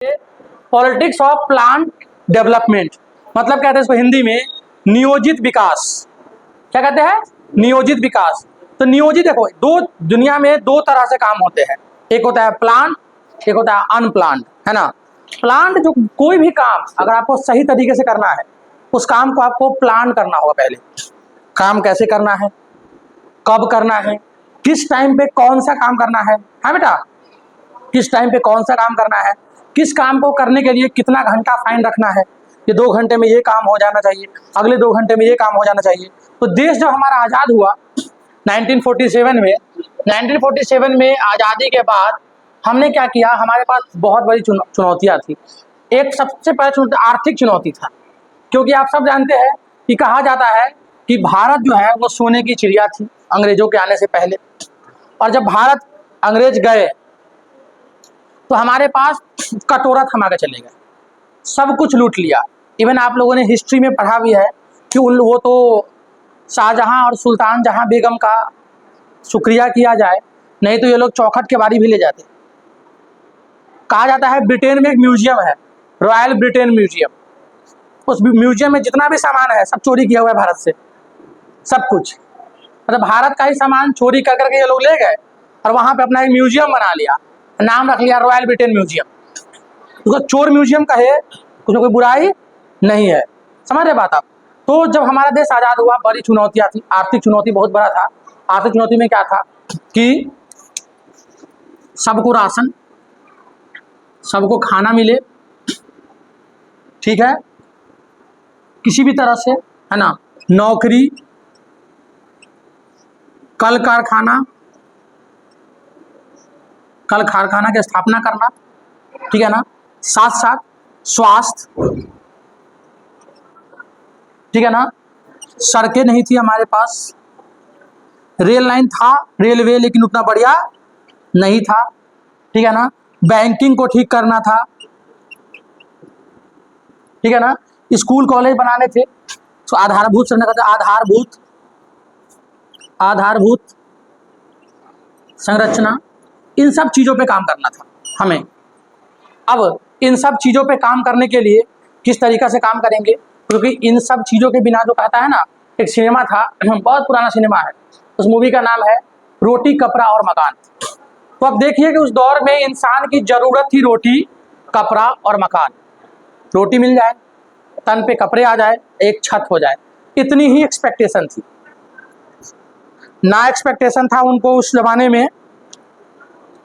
Politics of plant development, मतलब कहते हैं इसको हिंदी में नियोजित विकास। क्या कहते हैं? नियोजित विकास। तो नियोजित, देखो दो दुनिया में दो तरह से काम होते हैं, एक होता है प्लांट, एक होता है अनप्लांट, है ना। प्लांट जो कोई भी काम अगर आपको सही तरीके से करना है, उस काम को आपको प्लान करना होगा। पहले काम कैसे करना है, कब करना है, किस टाइम पे कौन सा काम करना है बेटा, किस टाइम पे कौन सा काम करना है, किस काम को करने के लिए कितना घंटा फाइन रखना है, ये 2 घंटे में ये काम हो जाना चाहिए, अगले 2 घंटे में ये काम हो जाना चाहिए। तो देश जब हमारा आज़ाद हुआ 1947 में आज़ादी के बाद हमने क्या किया, हमारे पास बहुत बड़ी चुनौतियाँ थी। एक सबसे पहले आर्थिक चुनौती था, क्योंकि आप सब जानते हैं कि कहा जाता है कि भारत जो है वो सोने की चिड़िया थी अंग्रेजों के आने से पहले, और जब भारत अंग्रेज गए तो हमारे पास कटोरा थमा के चले गए, सब कुछ लूट लिया। इवन आप लोगों ने हिस्ट्री में पढ़ा भी है कि वो तो शाहजहां और सुल्तान जहां बेगम का शुक्रिया किया जाए, नहीं तो ये लोग चौखट के बारी भी ले जाते। कहा जाता है ब्रिटेन में एक म्यूजियम है, रॉयल ब्रिटेन म्यूजियम, उस म्यूजियम में जितना भी सामान है सब चोरी किया हुआ है भारत से, सब कुछ, मतलब भारत का ही सामान चोरी कर करके ये लोग ले गए और वहां पे अपना एक म्यूजियम बना लिया, नाम रख लिया रॉयल ब्रिटेन म्यूजियम। उसको चोर म्यूजियम कहे, उसमें कोई बुराई नहीं है, समझ रहे बात आप। तो जब हमारा देश आज़ाद हुआ बड़ी चुनौतियाँ थी, आर्थिक चुनौती बहुत बड़ा था। आर्थिक चुनौती में क्या था कि सबको राशन, सबको खाना मिले, ठीक है, किसी भी तरह से, है ना, नौकरी, कल कारखाना की स्थापना करना, ठीक है ना, साथ साथ स्वास्थ्य, ठीक है ना, सड़कें नहीं थी हमारे पास, रेल लाइन था, रेलवे लेकिन उतना बढ़िया नहीं था, ठीक है ना, बैंकिंग को ठीक करना था, ठीक है ना, स्कूल कॉलेज बनाने थे, तो आधारभूत संरचना, इन सब चीज़ों पे काम करना था हमें। अब इन सब चीज़ों पे काम करने के लिए किस तरीक़े से काम करेंगे, क्योंकि इन सब चीज़ों के बिना जो कहता है ना, एक सिनेमा था, बहुत पुराना सिनेमा है, उस मूवी का नाम है रोटी कपड़ा और मकान। तो अब देखिए कि उस दौर में इंसान की ज़रूरत थी रोटी, कपड़ा और मकान। रोटी मिल जाए, तन पे कपड़े आ जाए, एक छत हो जाए, इतनी ही एक्सपेक्टेशन थी। ना एक्सपेक्टेशन था उनको उस ज़माने में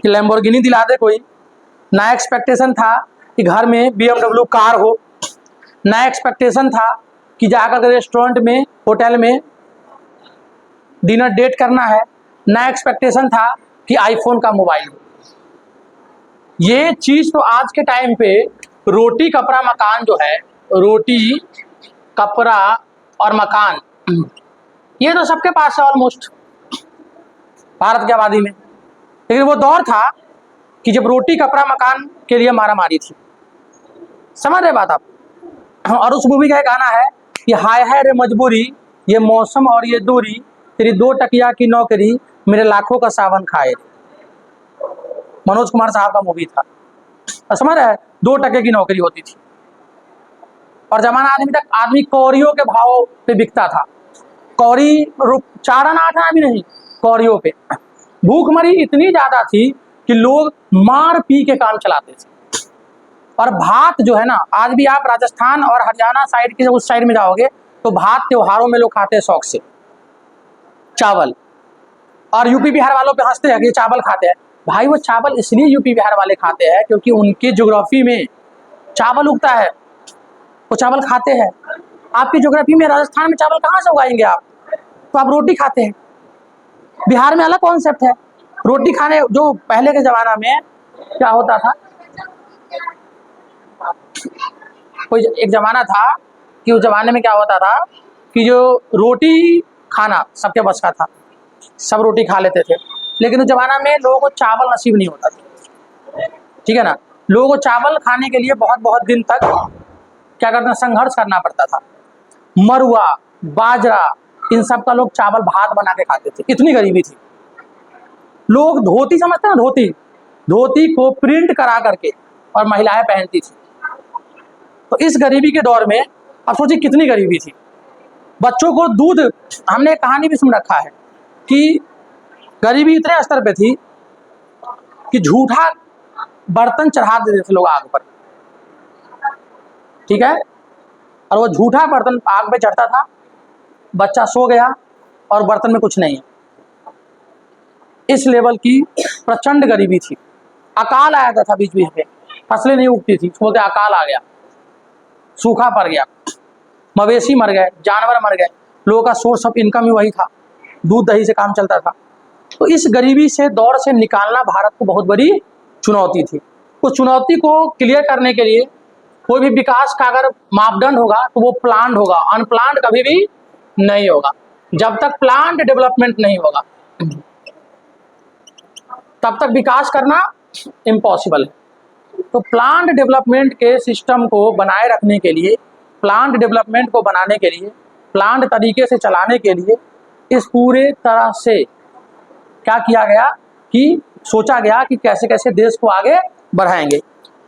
कि लैम्बोर्गिनी दिला दे कोई, ना एक्सपेक्टेशन था कि घर में BMW कार हो, ना एक्सपेक्टेशन था कि जाकर के रेस्टोरेंट में, होटल में डिनर डेट करना है, ना एक्सपेक्टेशन था कि आईफोन का मोबाइल हो। ये चीज़ तो आज के टाइम पे रोटी कपड़ा मकान जो है, रोटी कपड़ा और मकान, ये तो सबके पास है ऑलमोस्ट भारत की आबादी में। लेकिन वो दौर था कि जब रोटी कपड़ा मकान के लिए मारामारी थी, समझ रहे बात आप। और उस मूवी का एक गाना है कि हाय हाय रे मजबूरी, ये मौसम और ये दूरी, तेरी 2 टकिया की नौकरी, मेरे लाखों का सावन खाए। मनोज कुमार साहब का मूवी था, समझ रहे हैं, 2 टके की नौकरी होती थी और जमाना आदमी कौड़ियों के भाव पे बिकता था। कौड़ी 4 आना 8 आना भी नहीं, कौड़ियों पे। भूखमरी इतनी ज़्यादा थी कि लोग मार पी के काम चलाते थे। और भात जो है ना, आज भी आप राजस्थान और हरियाणा साइड के उस साइड में जाओगे तो भात त्योहारों में लोग खाते हैं शौक से, चावल। और यूपी बिहार वालों पे हंसते हैं कि चावल खाते हैं। भाई वो चावल इसलिए यूपी बिहार वाले खाते हैं क्योंकि उनके ज्योग्राफी में चावल उगता है, वो चावल खाते हैं। आपकी ज्योग्राफी में राजस्थान में चावल कहाँ से उगाएंगे आप, तो आप रोटी खाते हैं। बिहार में अलग कॉन्सेप्ट है रोटी खाने। जो पहले के ज़माना में क्या होता था, कोई एक ज़माना था कि उस ज़माने में क्या होता था कि जो रोटी खाना सबके बस का था, सब रोटी खा लेते थे, लेकिन उस ज़माना में लोगों को चावल नसीब नहीं होता था, ठीक है ना। लोगों को चावल खाने के लिए बहुत बहुत दिन तक क्या करना, संघर्ष करना पड़ता था। मरुआ, बाजरा, इन सब का लोग चावल भात बना के खाते थे, इतनी गरीबी थी। लोग धोती समझते हैं, धोती को प्रिंट करा करके और महिलाएं पहनती थी। तो इस गरीबी के दौर में अब सोचिए कितनी गरीबी थी। बच्चों को दूध, हमने कहानी भी सुन रखा है कि गरीबी इतने स्तर पे थी कि झूठा बर्तन चढ़ा देते थे लोग आग पर, ठीक है, और वो झूठा बर्तन आग पे चढ़ता था, बच्चा सो गया और बर्तन में कुछ नहीं है। इस लेवल की प्रचंड गरीबी थी। अकाल आया था बीच बीच में, फसलें नहीं उगती थी, बोलते अकाल आ गया, सूखा पड़ गया, मवेशी मर गए, जानवर मर गए, लोगों का सोर्स ऑफ इनकम ही वही था, दूध दही से काम चलता था। तो इस गरीबी से दौर से निकालना भारत को बहुत बड़ी चुनौती थी। उस चुनौती को क्लियर करने के लिए कोई भी विकास का अगर मापदंड होगा तो वो प्लान्ड होगा, अनप्लान्ड कभी भी नहीं होगा। जब तक प्लान्ड डेवलपमेंट नहीं होगा तब तक विकास करना इम्पॉसिबल है। तो प्लान्ड डेवलपमेंट के सिस्टम को बनाए रखने के लिए, प्लान्ड डेवलपमेंट को बनाने के लिए, प्लान्ड तरीके से चलाने के लिए इस पूरे तरह से क्या किया गया कि सोचा गया कि कैसे कैसे देश को आगे बढ़ाएंगे।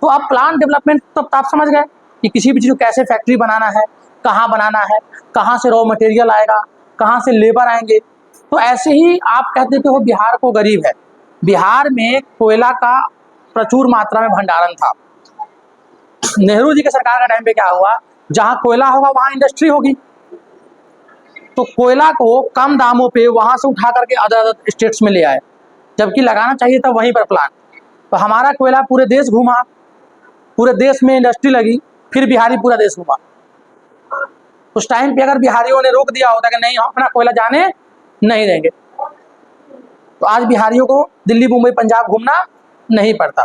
तो अब प्लान डेवलपमेंट तो आप समझ गए कि किसी भी चीज़ को कैसे फैक्ट्री बनाना है, कहाँ बनाना है, कहाँ से रॉ मटेरियल आएगा, कहाँ से लेबर आएंगे। तो ऐसे ही आप कहते हो बिहार को गरीब है। बिहार में कोयला का प्रचुर मात्रा में भंडारण था। नेहरू जी के सरकार का टाइम पे क्या हुआ, जहाँ कोयला होगा वहाँ इंडस्ट्री होगी, तो कोयला को कम दामों पे वहाँ से उठा करके अदर स्टेट्स में ले आए, जबकि लगाना चाहिए था वहीं पर प्लांट। तो हमारा कोयला पूरे देश घूमा, पूरे देश में इंडस्ट्री लगी, फिर बिहारी पूरा देश घूमा। उस टाइम पे अगर बिहारियों ने रोक दिया होता कि नहीं हम अपना कोयला जाने नहीं देंगे, तो आज बिहारियों को दिल्ली मुंबई पंजाब घूमना नहीं पड़ता।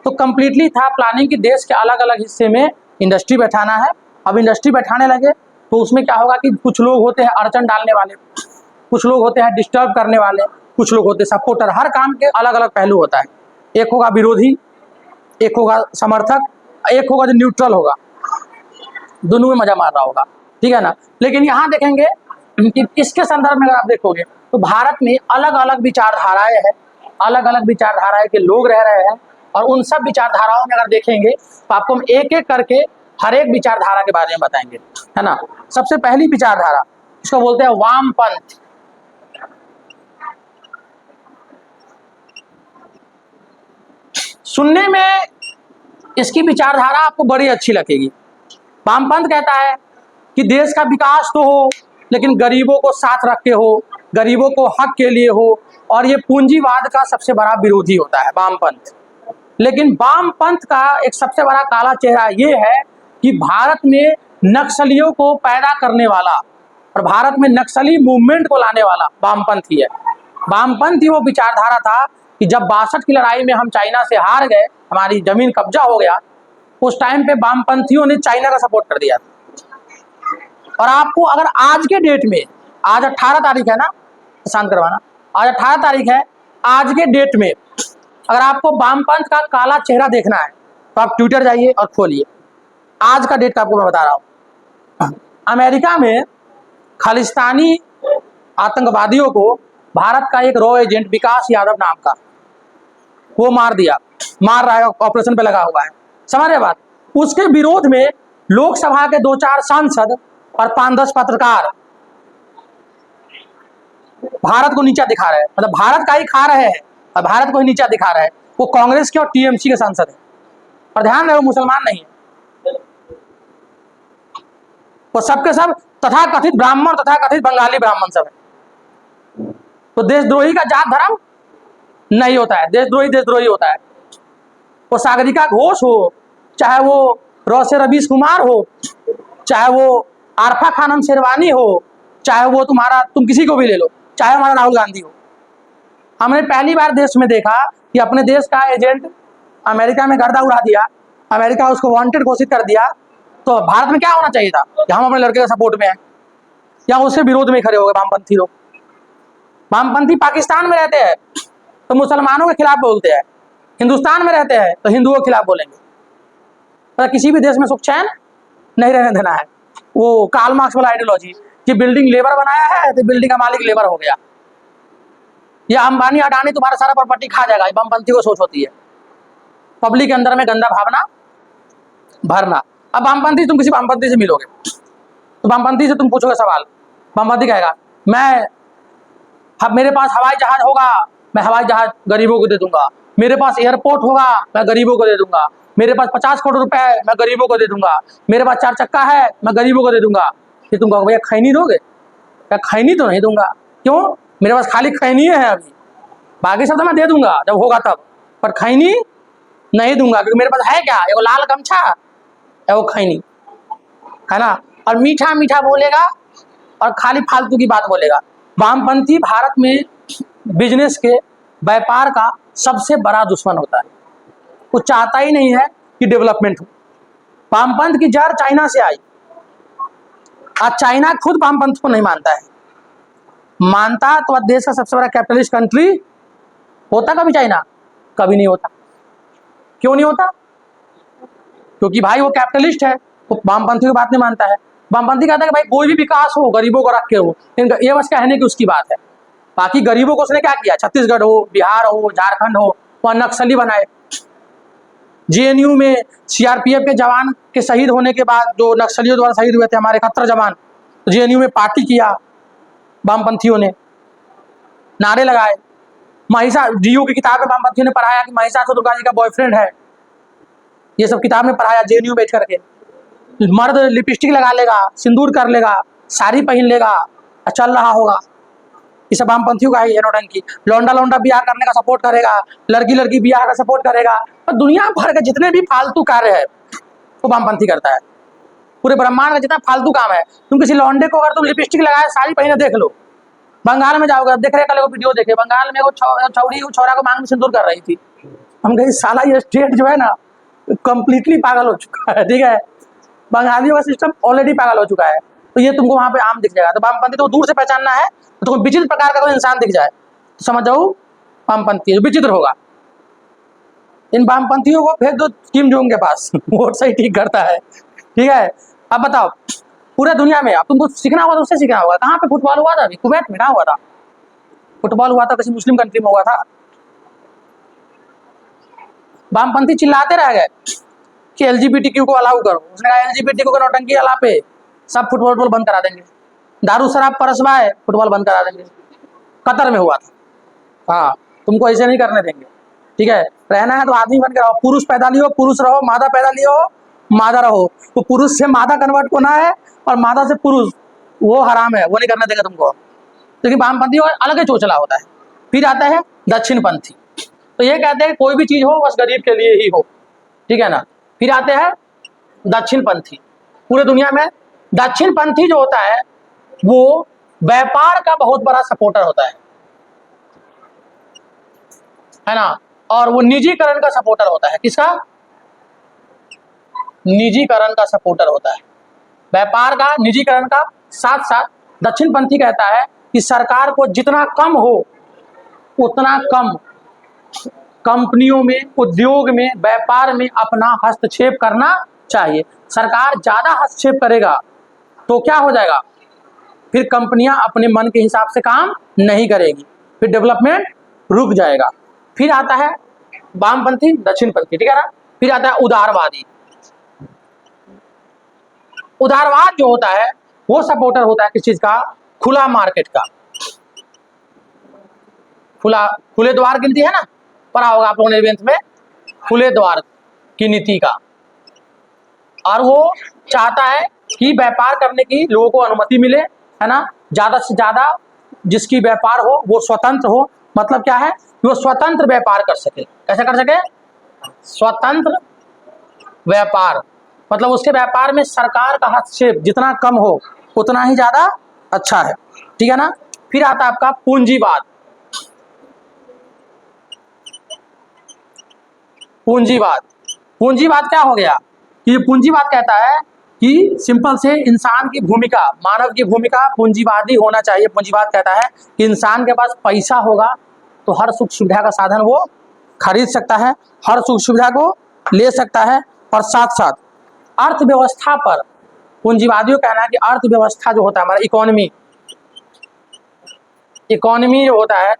तो कंप्लीटली था प्लानिंग कि देश के अलग अलग हिस्से में इंडस्ट्री बैठाना है। अब इंडस्ट्री बैठाने लगे तो उसमें क्या होगा कि कुछ लोग होते हैं अड़चन डालने वाले, कुछ लोग होते हैं डिस्टर्ब करने वाले, कुछ लोग होते हैं सपोर्टर। हर काम के अलग अलग पहलू होता है। एक होगा विरोधी, एक होगा समर्थक, एक होगा जो न्यूट्रल होगा, दोनों में मजा मार रहा होगा, ठीक है ना। लेकिन यहाँ देखेंगे कि इसके संदर्भ में अगर आप देखोगे तो भारत में अलग अलग विचारधाराएं हैं, अलग अलग विचारधाराएं के लोग रह रहे हैं, और उन सब विचारधाराओं में अगर देखेंगे तो आपको हम एक एक करके हर एक विचारधारा के बारे में बताएंगे, है ना। सबसे पहली विचारधारा, इसको बोलते हैं वामपंथ। सुनने में इसकी विचारधारा आपको बड़ी अच्छी लगेगी। वामपंथ कहता है कि देश का विकास तो हो लेकिन गरीबों को साथ रख के हो, गरीबों को हक के लिए हो, और ये पूंजीवाद का सबसे बड़ा विरोधी होता है वामपंथ। लेकिन वामपंथ का एक सबसे बड़ा काला चेहरा ये है कि भारत में नक्सलियों को पैदा करने वाला और भारत में नक्सली मूवमेंट को लाने वाला वामपंथ ही है। वामपंथ ही वो विचारधारा था कि जब 62 की लड़ाई में हम चाइना से हार गए, हमारी जमीन कब्जा हो गया, उस टाइम पे वामपंथियों ने चाइना का सपोर्ट कर दिया। और आपको अगर आज के डेट में, आज 18 तारीख है ना, शांत करवाना, आज 18 तारीख है, आज के डेट में अगर आपको वामपंथ का काला चेहरा देखना है तो आप ट्विटर जाइए और खोलिए। आज का डेट का आपको मैं बता रहा हूँ, अमेरिका में खालिस्तानी आतंकवादियों को भारत का एक रॉ एजेंट विकास यादव नाम का वो मार रहा है, ऑपरेशन पे लगा हुआ है, समझ रहे बात। उसके विरोध में लोकसभा के 2-4 सांसद और 5-10 पत्रकार भारत को नीचा दिखा रहे हैं, मतलब भारत का ही खा रहे हैं और भारत को ही नीचा दिखा रहे हैं। वो कांग्रेस के और टीएमसी के सांसद हैं, और ध्यान रहे वो मुसलमान नहीं है, वो सबके सब तथाकथित ब्राह्मण, तथाकथित बंगाली ब्राह्मण सब है। तो देशद्रोही का जात धर्म नहीं होता है, देशद्रोही होता है। वो सागरिका घोष हो, चाहे वो रोसे रवीश कुमार हो, चाहे वो आरफा खानम शेरवानी हो, चाहे वो तुम किसी को भी ले लो, चाहे हमारा राहुल गांधी हो। हमने पहली बार देश में देखा कि अपने देश का एजेंट अमेरिका में गर्दा उड़ा दिया, अमेरिका उसको वांटेड घोषित कर दिया। तो भारत में क्या होना चाहिए था कि हम अपने लड़के के सपोर्ट में हैं या उसके विरोध में खड़े हो गए वामपंथी लोग। वामपंथी पाकिस्तान में रहते हैं तो मुसलमानों के खिलाफ बोलते हैं, हिंदुस्तान में रहते हैं तो हिंदुओं के खिलाफ बोलेंगे। तो किसी भी देश में सुख चैन नहीं रहने देना है। वो कार्ल मार्क्स वाला आइडियोलॉजी कि बिल्डिंग लेबर बनाया है तो बिल्डिंग का मालिक लेबर हो गया, या अंबानी अडानी तुम्हारा सारा प्रॉपर्टी खा जाएगा, वामपंथी को सोच होती है। पब्लिक के अंदर में गंदा भावना भरना। अब वामपंथी, तुम किसी वामपंथी से मिलोगे तो वामपंथी से तुम पूछोगे सवाल, वामपंथी कहेगा मेरे पास हवाई जहाज होगा, मैं हवाई जहाज गरीबों को दे दूंगा। मेरे पास एयरपोर्ट होगा, मैं गरीबों को दे दूंगा। मेरे पास 50 करोड़ रुपए है, मैं गरीबों को दे दूंगा। मेरे पास 4 चक्का है, मैं गरीबों को दे दूंगा। फिर तुम कहोगे भैया खैनी दोगे? क्या खैनी तो नहीं दूंगा। क्यों? मेरे पास खाली खैनी है अभी, बाकी सब तो मैं दे दूंगा जब होगा तब, पर खैनी नहीं दूंगा क्योंकि मेरे पास है क्या, एगो लाल गमछा है, वो खैनी है ना। और मीठा मीठा बोलेगा और खाली फालतू की बात बोलेगा। वामपंथी भारत में बिजनेस के, व्यापार का सबसे बड़ा दुश्मन होता है। वो चाहता ही नहीं है कि डेवलपमेंट हो। वामपंथ की जड़ चाइना से आई। आज चाइना खुद वामपंथ को नहीं मानता है। मानता तो आज देश का सबसे बड़ा कैपिटलिस्ट कंट्री होता कभी चाइना? कभी नहीं होता। क्यों नहीं होता? क्योंकि भाई वो कैपिटलिस्ट है, वो वामपंथी की बात नहीं मानता है। वामपंथी कहता है कि भाई कोई भी विकास हो गरीबों को रख के हो, ये बस कहने की उसकी बात है। बाकी गरीबों को उसने क्या किया? छत्तीसगढ़ हो, बिहार हो, झारखंड हो, वहां नक्सली बनाए। जेएनयू में सीआरपीएफ के जवान के शहीद होने के बाद, जो नक्सलियों द्वारा शहीद हुए थे हमारे 71 जवान, तो जेएनयू में पार्टी किया वामपंथियों ने, नारे लगाए। महिषा डीयू की किताब में वामपंथियों ने पढ़ाया कि महिषासुर दुर्गा जी का बॉयफ्रेंड है। ये सब किताब में पढ़ाया जेएनयू बैठ करके। मर्द लिपस्टिक लगा लेगा, सिंदूर कर लेगा, साड़ी पहन लेगा, चल रहा होगा। ये सब वामपंथियों का ही है नौटंकी। लौंडा लौंडा ब्याह करने का सपोर्ट करेगा, लड़की लड़की ब्याह का सपोर्ट करेगा, और दुनिया भर के जितने भी फालतू कार्य है वो वामपंथी करता है। पूरे ब्रह्मांड का जितना फालतू काम है, तुम किसी लौंडे को अगर तुम लिपस्टिक लगाए, साड़ी पहने देख लो। बंगाल में जाओगे, देख रहे कल वो वीडियो देखे, बंगाल में वो छौड़ी छोरा को मांग में सिंदूर कर रही थी। हम कहीं साला ये स्टेट जो है ना कंप्लीटली पागल हो चुका है। ठीक है, बंगालियों का सिस्टम ऑलरेडी पागल हो चुका है। तो ये तुमको वहां पे आम दिख जाएगा। तो वामपंथी तो दूर से पहचानना है, तो तुमको विचित्र प्रकार का कोई इंसान दिख जाए तो समझ जाओ वामपंथी विचित्र होगा। इन वामपंथियों को भेज दो किम जोंग के पास, वो सही ठीक करता है। ठीक है, अब बताओ पूरे दुनिया में अब तुमको सीखना होगा तो उससे सीखना होगा। कहाँ पे फुटबॉल हुआ था? अभी कुवैत में कहाँ हुआ था फुटबॉल? हुआ था किसी मुस्लिम कंट्री में हुआ था। वामपंथी चिल्लाते रह गए कि एलजीबीटीक्यू को अलाउ करो। उसने कहा एलजीबीटीक्यू को नौटंकी अला पे सब फुटबॉल बंद करा देंगे, दारू शराब परसवाए फुटबॉल बंद करा देंगे। कतर में हुआ था। हाँ, तुमको ऐसे नहीं करने देंगे। ठीक है, रहना है तो आदमी बन के रहो, पुरुष पैदा लियो पुरुष रहो, मादा पैदा लियो मादा रहो। तो पुरुष से मादा कन्वर्ट होना है और मादा से पुरुष, वो हराम है, वो नहीं करने देंगे तुमको। लेकिन वामपंथी अलग ही चोचला होता है। फिर आता है दक्षिण पंथी, तो ये कहते हैं कोई भी चीज हो बस गरीब के लिए ही हो। ठीक है ना। फिर आते हैं दक्षिण पंथी। पूरे दुनिया में दक्षिण पंथी जो होता है वो व्यापार का बहुत बड़ा सपोर्टर होता है ना। और वो निजीकरण का सपोर्टर होता है। किसका? निजीकरण का सपोर्टर होता है, व्यापार का, निजीकरण का। साथ साथ दक्षिण पंथी कहता है कि सरकार को जितना कम हो उतना कम कंपनियों में, उद्योग में, व्यापार में अपना हस्तक्षेप करना चाहिए। सरकार ज्यादा हस्तक्षेप करेगा तो क्या हो जाएगा? फिर कंपनियां अपने मन के हिसाब से काम नहीं करेगी, फिर डेवलपमेंट रुक जाएगा। फिर आता है वामपंथी, दक्षिण पंथी। ठीक है ना। फिर आता है उदारवादी। उदारवाद जो होता है वो सपोर्टर होता है किस चीज का? खुला मार्केट का। खुले द्वार की नीति है ना, पढ़ा होगा आप लोगों ने 11th में, खुले द्वार की नीति का। और वो चाहता है कि व्यापार करने की लोगों को अनुमति मिले, है ना। ज्यादा से ज्यादा जिसकी व्यापार हो वो स्वतंत्र हो। मतलब क्या है? वो स्वतंत्र व्यापार कर सके। कैसे कर सके? स्वतंत्र व्यापार, मतलब उसके व्यापार में सरकार का हस्तक्षेप जितना कम हो उतना ही ज्यादा अच्छा है। ठीक है ना। फिर आता है आपका पूंजीवाद। पूंजीवाद, पूंजीवाद क्या हो गया कि पूंजीवाद कहता है कि सिंपल से इंसान की भूमिका, मानव की भूमिका पूंजीवादी होना चाहिए। पूंजीवाद कहता है कि इंसान के पास पैसा होगा तो हर सुख सुविधा का साधन वो खरीद सकता है, हर सुख सुविधा को ले सकता है। और साथ साथ अर्थव्यवस्था पर पूंजीवादियों का कहना है कि अर्थव्यवस्था जो होता है हमारा इकोनॉमी जो होता है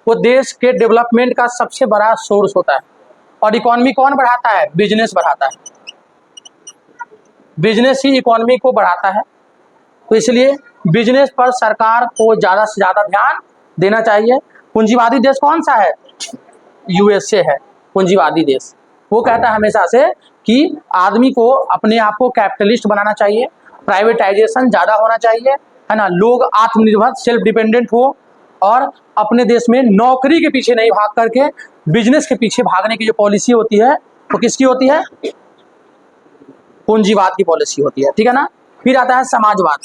वो देश के डेवलपमेंट का सबसे बड़ा सोर्स होता है। और इकोनॉमी कौन बढ़ाता है? बिजनेस बढ़ाता है। बिजनेस ही इकोनॉमी को बढ़ाता है। तो इसलिए बिजनेस पर सरकार को ज़्यादा से ज़्यादा ध्यान देना चाहिए। पूंजीवादी देश कौन सा है? यूएसए है पूंजीवादी देश। वो कहता है हमेशा से कि आदमी को अपने आप को कैपिटलिस्ट बनाना चाहिए, प्राइवेटाइजेशन ज़्यादा होना चाहिए, है ना, लोग आत्मनिर्भर सेल्फ डिपेंडेंट हो और अपने देश में नौकरी के पीछे नहीं भाग करके बिजनेस के पीछे भागने की जो पॉलिसी होती है वो किसकी होती है? पूंजीवाद की पॉलिसी होती है, ठीक है ना। फिर आता है समाजवाद।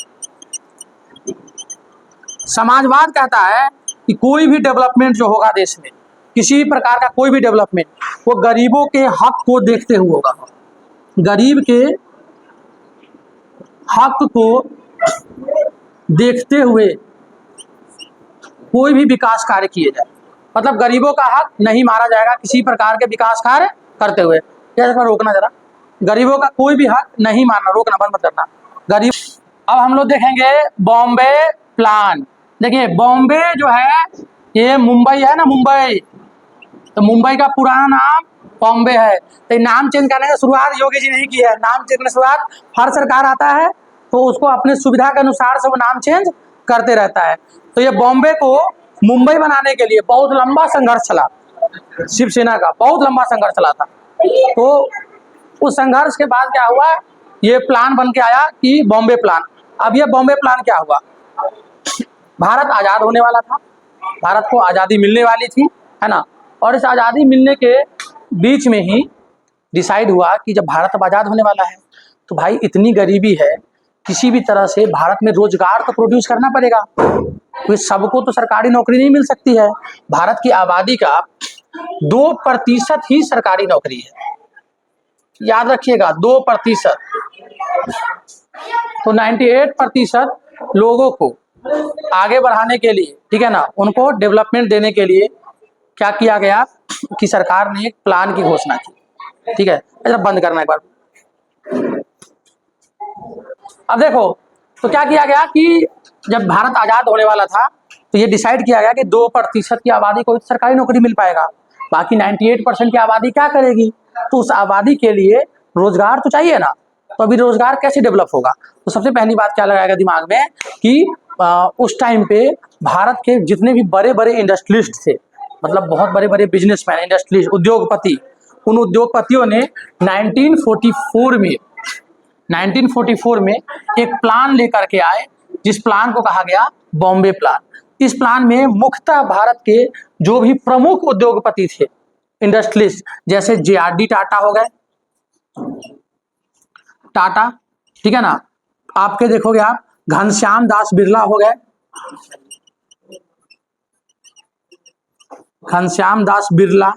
समाजवाद कहता है कि कोई भी डेवलपमेंट जो होगा देश में, किसी भी प्रकार का कोई भी डेवलपमेंट, वो गरीबों के हक को देखते हुए होगा। गरीब के हक को देखते हुए कोई भी विकास कार्य किए जाए, मतलब गरीबों का हक नहीं मारा जाएगा किसी प्रकार के विकास कार्य करते हुए। क्या रोकना जरा, गरीबों का कोई भी हक नहीं मारना, रोकना, बंद मत करना गरीब। अब हम लोग देखेंगे बॉम्बे प्लान। देखिए बॉम्बे जो है ये मुंबई है ना, मुंबई, तो मुंबई का पुराना नाम बॉम्बे है। तो नाम चेंज करने की शुरुआत योगी जी नहीं की है। नाम चेंज करने की शुरुआत हर सरकार आता है तो उसको अपने सुविधा के अनुसार से वो नाम चेंज करते रहता है। तो ये बॉम्बे को मुंबई बनाने के लिए बहुत लंबा संघर्ष चला, शिवसेना का बहुत लंबा संघर्ष चला था। तो उस संघर्ष के बाद क्या हुआ, ये प्लान बन के आया कि बॉम्बे प्लान। अब ये बॉम्बे प्लान क्या हुआ, भारत आज़ाद होने वाला था, भारत को आज़ादी मिलने वाली थी, है ना, और इस आज़ादी मिलने के बीच में ही डिसाइड हुआ कि जब भारत अब आज़ाद होने वाला है तो भाई इतनी गरीबी है, किसी भी तरह से भारत में रोजगार तो प्रोड्यूस करना पड़ेगा, तो सबको तो सरकारी नौकरी नहीं मिल सकती है। भारत की आबादी का 2% ही सरकारी नौकरी है, याद रखिएगा 2%। तो 98% लोगों को आगे बढ़ाने के लिए, ठीक है ना, उनको डेवलपमेंट देने के लिए क्या किया गया कि सरकार ने एक प्लान की घोषणा की, ठीक है। ऐसा बंद करना एक बार। अब देखो तो क्या किया गया कि जब भारत आज़ाद होने वाला था तो ये डिसाइड किया गया कि 2% की आबादी को सरकारी नौकरी मिल पाएगा, बाकी 98% की आबादी क्या करेगी। तो उस आबादी के लिए रोजगार तो चाहिए ना, तो अभी रोजगार कैसे डेवलप होगा। तो सबसे पहली बात क्या लगाएगा दिमाग में कि उस टाइम पे भारत के जितने भी बड़े बड़े इंडस्ट्रियलिस्ट थे, मतलब बहुत बड़े बड़े बिजनेसमैन, इंडस्ट्रियलिस्ट, उद्योगपति, उन उद्योगपतियों ने 1944 में एक प्लान लेकर के आए जिस प्लान को कहा गया बॉम्बे प्लान। इस प्लान में मुख्यतः भारत के जो भी प्रमुख उद्योगपति थे, इंडस्ट्रियलिस्ट, जैसे JRD टाटा हो गए, टाटा, ठीक है ना, आपके देखोगे आप घनश्याम दास बिरला हो गए, घनश्याम दास बिरला,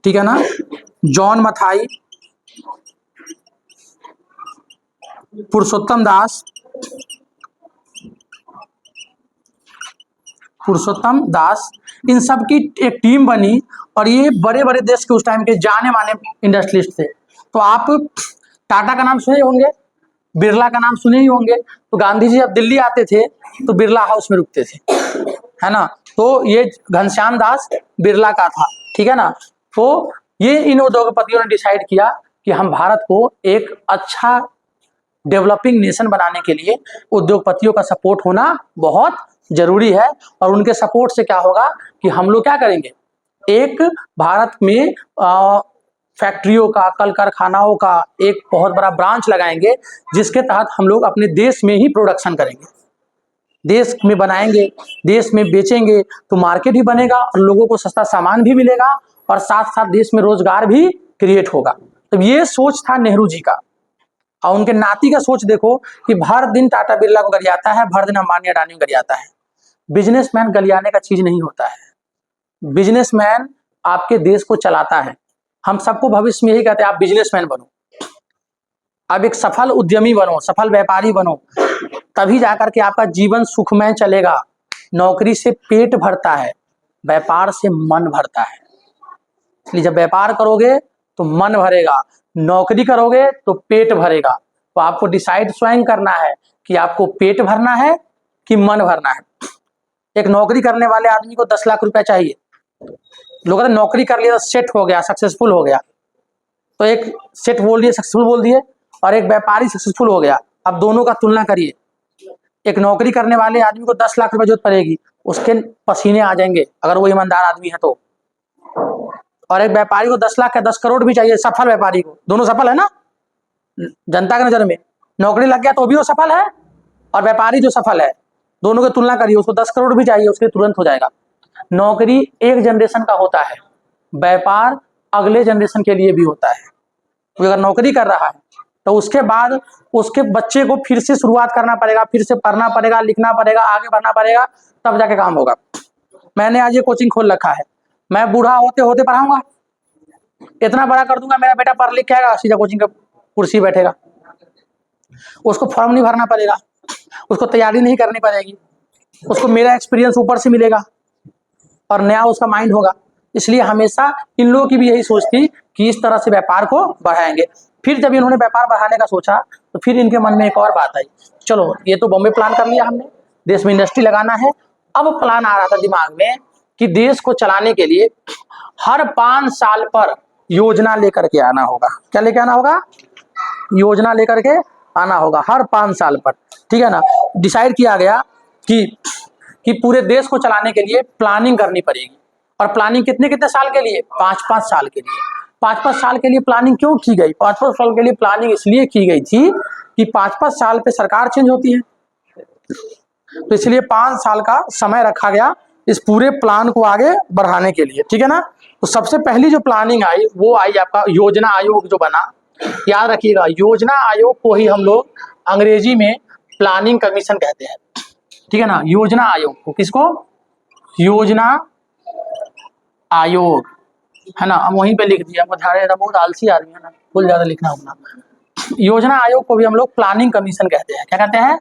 ठीक है ना, जॉन मथाई, पुरुषोत्तम दास, इन सब की एक टीम बनी और ये बड़े बड़े देश के उस टाइम के जाने माने इंडस्ट्रियलिस्ट थे। तो आप टाटा का नाम सुने होंगे, बिरला का नाम सुने ही होंगे। तो गांधी जी जब दिल्ली आते थे तो बिरला हाउस में रुकते थे, है ना, तो ये घनश्याम दास बिरला का था, ठीक है ना। तो ये इन उद्योगपतियों ने डिसाइड किया कि हम भारत को एक अच्छा डेवलपिंग नेशन बनाने के लिए उद्योगपतियों का सपोर्ट होना बहुत जरूरी है। और उनके सपोर्ट से क्या होगा कि हम लोग क्या करेंगे, एक भारत में फैक्ट्रियों का, कल कारखानाओं का एक बहुत बड़ा ब्रांच लगाएंगे जिसके तहत हम लोग अपने देश में ही प्रोडक्शन करेंगे, देश में बनाएंगे, देश में बेचेंगे, तो मार्केट भी बनेगा और लोगों को सस्ता सामान भी मिलेगा और साथ साथ देश में रोजगार भी क्रिएट होगा। तो ये सोच था नेहरू जी का। और उनके नाती का सोच देखो कि भर दिन टाटा बिरला को गरियाता है, भर दिन अंबानी अडानी को गरियाता है। बिजनेसमैन गरियाने का चीज नहीं होता है, बिजनेसमैन आपके देश को चलाता है। हम सबको भविष्य में यही कहते हैं आप बिजनेसमैन बनो, अब एक सफल उद्यमी बनो, सफल व्यापारी बनो, तभी जाकर के आपका जीवन सुखमय चलेगा। नौकरी से पेट भरता है, व्यापार से मन भरता है। इसलिए जब व्यापार करोगे तो मन भरेगा, नौकरी करोगे तो पेट भरेगा। तो आपको डिसाइड स्वयं करना है कि आपको पेट भरना है कि मन भरना है। एक नौकरी करने वाले आदमी को 10 लाख रुपया चाहिए, लोग कहते नौकरी कर लिया सेट हो गया, सक्सेसफुल हो गया। तो एक सेट बोल दिए, सक्सेसफुल बोल दिए, और एक व्यापारी सक्सेसफुल हो गया। अब दोनों का तुलना करिए, एक नौकरी करने वाले आदमी को 10 लाख रुपए जरूरत पड़ेगी, उसके पसीने आ जाएंगे अगर वो ईमानदार आदमी है तो, और एक व्यापारी को 10 लाख या 10 करोड़ भी चाहिए, सफल व्यापारी को, दोनों सफल है ना जनता की नजर में। नौकरी लग गया तो भी वो सफल है, और व्यापारी जो सफल है, दोनों की तुलना करिए, उसको 10 करोड़ भी चाहिए, उसके तुरंत हो जाएगा। नौकरी एक जनरेशन का होता है, व्यापार अगले जनरेशन के लिए भी होता है। तो अगर नौकरी कर रहा है तो उसके बाद उसके बच्चे को फिर से शुरुआत करना पड़ेगा, फिर से पढ़ना पड़ेगा, लिखना पड़ेगा, आगे बढ़ना पड़ेगा, तब जाके काम होगा। मैंने आज ये कोचिंग खोल रखा है, मैं बूढ़ा होते होते पढ़ाऊंगा, इतना बड़ा कर दूंगा, मेरा बेटा पढ़ लिख के आएगा, सीधा कोचिंग का कुर्सी बैठेगा, उसको फॉर्म नहीं भरना पड़ेगा, उसको तैयारी नहीं करनी पड़ेगी, उसको मेरा एक्सपीरियंस ऊपर से मिलेगा और नया उसका माइंड होगा। इसलिए हमेशा इन लोगों की भी यही सोच थी कि इस तरह से व्यापार को बढ़ाएंगे। फिर जब इन्होंने व्यापार बढ़ाने का सोचा तो फिर इनके मन में एक और बात आई, चलो ये तो बॉम्बे प्लान कर लिया हमने, देश में इंडस्ट्री लगाना है। अब प्लान आ रहा था दिमाग में कि देश को चलाने के लिए हर 5 साल पर योजना लेकर के आना होगा। क्या लेके आना होगा? योजना लेकर के आना होगा हर 5 साल पर, ठीक है ना। डिसाइड किया गया कि पूरे देश को चलाने के लिए प्लानिंग करनी पड़ेगी, और प्लानिंग कितने कितने साल के लिए? 5-5 साल के लिए। 5-5 साल के लिए प्लानिंग क्यों की गई? 5-5 साल के लिए प्लानिंग इसलिए की गई थी कि 5-5 साल पे सरकार चेंज होती है, तो इसलिए 5 साल का समय रखा गया इस पूरे प्लान को आगे बढ़ाने के लिए, ठीक है ना। तो सबसे पहली जो प्लानिंग आई वो आई आपका योजना आयोग जो बना। याद रखिएगा, योजना आयोग को ही हम लोग अंग्रेजी में प्लानिंग कमीशन कहते हैं, ठीक है ना। योजना आयोग को, किसको? योजना आयोग, है ना। हम वहीं पे लिख दिया, बहुत आलसी आदमी है ना, भूल ज्यादा लिखना होगा। योजना आयोग को भी हम लोग प्लानिंग कमीशन कहते हैं। क्या कहते हैं?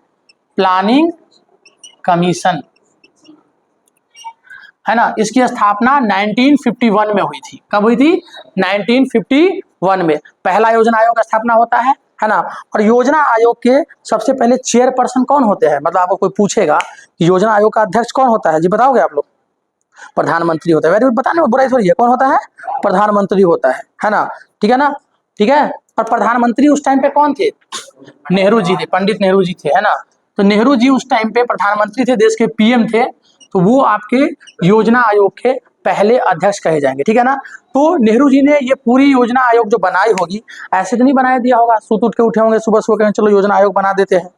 प्लानिंग कमीशन, है ना। इसकी स्थापना 1951 में हुई थी। कब हुई थी? 1951 में पहला योजना आयोग का स्थापना होता है ना। और योजना आयोग के सबसे पहले चेयरपर्सन कौन होते हैं? मतलब आपको कोई पूछेगा कि योजना आयोग का अध्यक्ष कौन होता है, जी बताओगे आप लोग? प्रधानमंत्री होता है। वेरी गुड, बताने में बुराई थोड़ी है। कौन होता है? प्रधानमंत्री होता है ना, ठीक है ना। ठीक है, और प्रधानमंत्री उस टाइम पे कौन थे? नेहरू जी थे, पंडित नेहरू जी थे, है ना। तो नेहरू जी उस टाइम पे प्रधानमंत्री थे, देश के पीएम थे, तो वो आपके योजना आयोग के पहले अध्यक्ष कहे जाएंगे, ठीक है ना। तो नेहरू जी ने ये पूरी योजना आयोग जो बनाई होगी, ऐसे तो नहीं बनाया दिया होगा, सुत उठ के उठे होंगे सुबह सुबह, कहें चलो योजना आयोग बना देते हैं,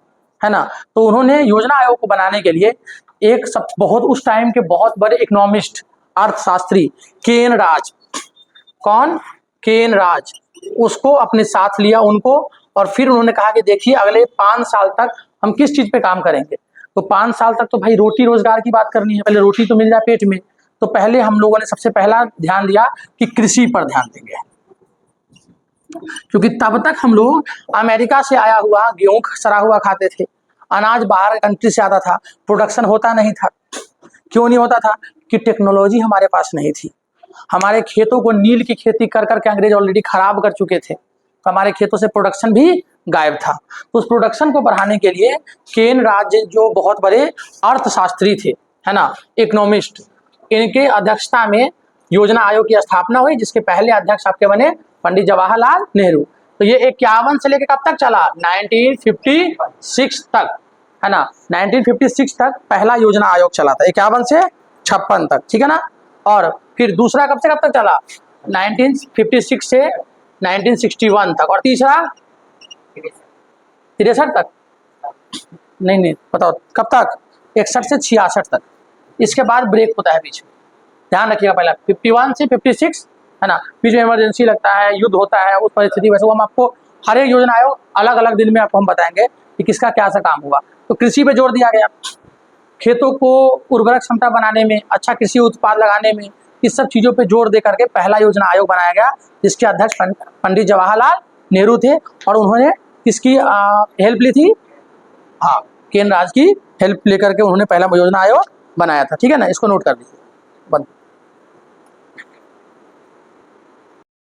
है ना। तो उन्होंने योजना आयोग को बनाने के लिए एक सब बहुत उस टाइम के बहुत बड़े इकोनॉमिस्ट, अर्थशास्त्री केन राज, कौन? केन राज, उसको अपने साथ लिया उनको, और फिर उन्होंने कहा कि देखिए अगले 5 साल तक हम किस चीज पे काम करेंगे। तो 5 साल तक तो भाई रोटी रोजगार की बात करनी है, पहले रोटी तो मिल जाए पेट में। तो पहले हम लोगों ने सबसे पहला ध्यान दिया कि कृषि पर ध्यान देंगे, क्योंकि तब तक हम लोग अमेरिका से आया हुआ गेहूं सड़ा हुआ खाते थे, अनाज बाहर कंट्री से आता था, प्रोडक्शन होता नहीं था। क्यों नहीं होता था? कि टेक्नोलॉजी हमारे पास नहीं थी। हमारे खेतों को नील की खेती कर करके अंग्रेज ऑलरेडी खराब कर चुके थे, तो हमारे खेतों से प्रोडक्शन भी गायब था। तो उस प्रोडक्शन को बढ़ाने के लिए केन राज जो बहुत बड़े अर्थशास्त्री थे, है ना, इकोनॉमिस्ट, इनके अध्यक्षता में योजना आयोग की स्थापना हुई, जिसके पहले अध्यक्ष आपके बने पंडित जवाहरलाल नेहरू। तो ये 51 से लेकर कब तक चला? 1956 तक, है ना। 1956 तक पहला योजना आयोग चला था, 51 से 56 तक, ठीक है ना। और फिर दूसरा कब से कब तक चला? 1956 से 1961 तक, और तीसरा 63 तक, नहीं बताओ कब तक? 61 से 66 तक। इसके बाद ब्रेक होता है बीच में, ध्यान रखिएगा। पहला 51 से 56, है ना, बीच में इमरजेंसी लगता है, युद्ध होता है, उस परिस्थिति वैसे वो हम आपको हर एक योजना आयोग अलग अलग दिन में आपको हम बताएंगे कि किसका क्या सा काम हुआ। तो कृषि पे जोर दिया गया, खेतों को उर्वरक क्षमता बनाने में, अच्छा कृषि उत्पाद लगाने में, इस सब चीज़ों पे जोर दे करके पहला योजना आयोग बनाया गया, जिसके अध्यक्ष पंडित जवाहरलाल नेहरू थे। और उन्होंने किसकी हेल्प ली थी? हाँ, केन राज की हेल्प लेकर के उन्होंने पहला योजना आयोग बनाया था, ठीक है ना। इसको नोट कर दीजिए, बंद।